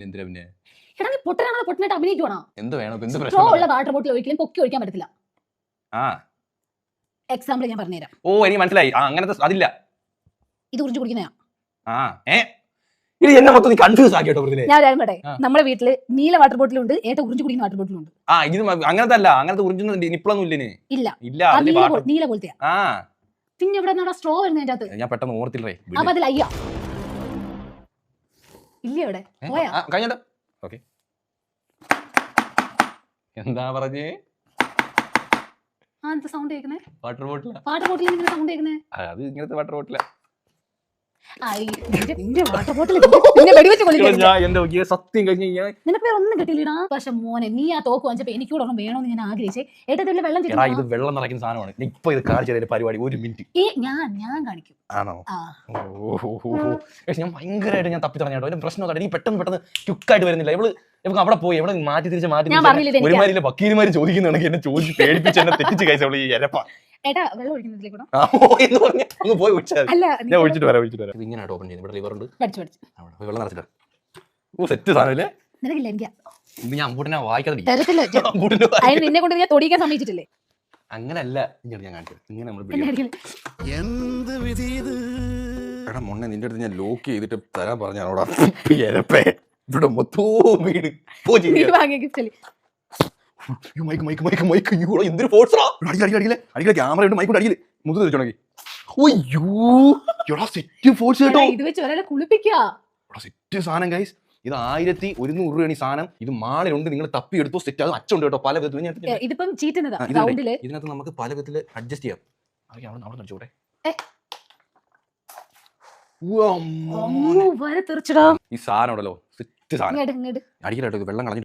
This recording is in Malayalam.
എന്തിനാ പിന്നെ എടാ നീ പൊട്ടനാണോ പൊട്ടനായിട്ട് അഭിനയിക്കുവാണോ? എന്ത് വേണം എന്ത് സ്ട്രോ പ്രശ്നം ഉള്ള വാട്ടർ ബോട്ടിൽ ഒരിക്കലും പൊക്കി ഒഴിക്കാൻ പറ്റത്തില്ല. ആ എക്സാമ്പിൾ ഞാൻ പറഞ്ഞുതരാം. ഓ എനിക്ക് മനസ്സിലായി. ആ അങ്ങനത്തെ അതില്ല. ഇത് ഉറിഞ്ചു കുടിക്കുന്നയാ. ആ ഇത് എന്നെ മൊത്തം നീ കൺഫ്യൂസ് ആക്കി കേട്ടോ. ഞാൻ ഒരു കാര്യം പറയട്ടെ, നമ്മുടെ വീട്ടില് നീല വാട്ടർ ബോട്ടിലുണ്ട്, ഏട്ട ഉറിഞ്ചു കുടിക്കുന്ന വാട്ടർ ബോട്ടിലുണ്ട്. ആ ഇത് അങ്ങനത്തെ അല്ല, അങ്ങനത്തെ ഉറിഞ്ചൊന്നും നിപ്പിളൊന്നും ഇല്ലേ? ഇല്ല ഇല്ല ആ അതില് water- നീല പോലത്തെ. ആ പിന്നെ ഇവിടെ നിന്നാ സ്ട്രോ വരുന്നതിന്റെ അകത്ത്. ഞാൻ പെട്ടെന്ന് ഓർത്തില്ലേ. അപ്പൊ അതിൽ അയ്യ ഇല്ല ഇവിടെ പോയാ കഴിഞ്ഞോ. ഓക്കെ എന്താ പറഞ്ഞേ? ആ എന്താ സൗണ്ട് കേൾക്കുന്നേ? വാട്ടർ ബോട്ടില. വാട്ടർ ബോട്ടിൽ ഇങ്ങനെ സൗണ്ട് കേൾക്കുന്നേ? അത് ഇങ്ങനത്തെ വാട്ടർ ബോട്ടില. വാട്ടർ ബോട്ടിൽ പിന്നെ വെടിവെച്ച് കൊല്ലിക്കും. എന്റെ സത്യം കഴിഞ്ഞ നിനക്ക് വേറെ ഒന്നും കിട്ടിയില്ലടാ. പക്ഷെ മോനെ നീ ആ തോക്ക് വാങ്ങിച്ചപ്പോ എനിക്ക് കൂടെ ഒന്നും വേണമെന്ന് ഞാൻ ആഗ്രഹിച്ചേ. ഏട്ടത്തിൽ വെള്ളം എടാ ഇത് വെള്ളം നിറയ്ക്കുന്ന സാധനമാണ്. ഇപ്പൊ ഇത് കാണിച്ചതിന്റെ പരിപാടി ഒരു മിനിറ്റ് ഞാൻ കാണിക്കും. ആണോ? ഞാൻ ഭയങ്കരമായിട്ട് ഞാൻ തപ്പി തടഞ്ഞോ. അതിന്റെ പ്രശ്നം നീ പെട്ടെന്ന് ക്യുക്കായിട്ട് വരുന്നില്ല. ഇവൾക്ക് അവിടെ പോയി എവിടെ മാറ്റി തിരിച്ച് ഒരുമാതിരി വക്കീലുമാര് ചോദിക്കുന്നുണ്ടെങ്കിൽ എന്നെ ചോദിച്ച് പേടിപ്പിച്ച് എന്നെ തെറ്റിച്ച് കഴിച്ച അവള് ഈ എരപ്പ. ഏട്ടാ വെള്ളം ഒഴിക്കുന്നതിലേക്ക് കൂടെ അങ്ങ് പോയി ഒഴിച്ചാൽ അല്ല ഞാൻ ഒഴിച്ചിട്ട് വരാം. ഇത് ഇങ്ങനെയായിട്ട് ഓപ്പൺ ചെയ്യുന്നത്. ഇവിടെ ലിവർ ഉണ്ട്. വെള്ളം നിറച്ചിട്ട് ഓ സെറ്റ് സാധനല്ലേ. നിനക്കില്ല എനിക്ക് ഇത് ഞാൻ അമ്പൂട്ടിനെ വായിക്കാതെ തരത്തില്ല. അതിന് നിന്നെ കൊണ്ട് ഞാൻ തൊടിക്കാൻ സമ്മതിച്ചിട്ടില്ലേ? അങ്ങനല്ല ഞാൻ കാണിച്ചത്. ഇങ്ങനെ നമ്മൾ എടാ മൊണ്ണെ നിന്റെ അടുത്ത് ഞാൻ ലോക്ക് ചെയ്തിട്ട് തരാൻ പറഞ്ഞാണോടാ എരപ്പേ. ഇവിടെ മൊത്തവും വീട് എന്തൊരു ഫോഴ്സാ. അടിയിലെ ക്യാമറ ഉണ്ട്, മൈക്കൊണ്ട് അടിയില് മുതൽ വെച്ചോണെങ്കിൽ സെറ്റ് ഫോഴ്സ് കേട്ടോ. ഇത് വെച്ച് ഒരാളെ കുളിപ്പിക്കാ. സെറ്റ് സാധനം ഗൈസ്. ഇത് 1100 രൂപയാണ് ഈ സാധനം. ഇത് മാളിലുണ്ട്. നിങ്ങൾ തപ്പി എടുത്തോ. സെറ്റ് അത് അച്ചുണ്ട് കേട്ടോ. പല വിധത്തിൽ ഇതിപ്പം ചീറ്റുന്നതാ. ഇതിനകത്ത് നമുക്ക് പല വിധത്തിൽ അഡ്ജസ്റ്റ് ചെയ്യാം. അവിടെ ചോട്ടെ ഈ സാധനം ഉണ്ടല്ലോ സെറ്റ് സാധനം. അടിക്കലാട്ടോ. ഇത് വെള്ളം കളഞ്ഞിട്ട്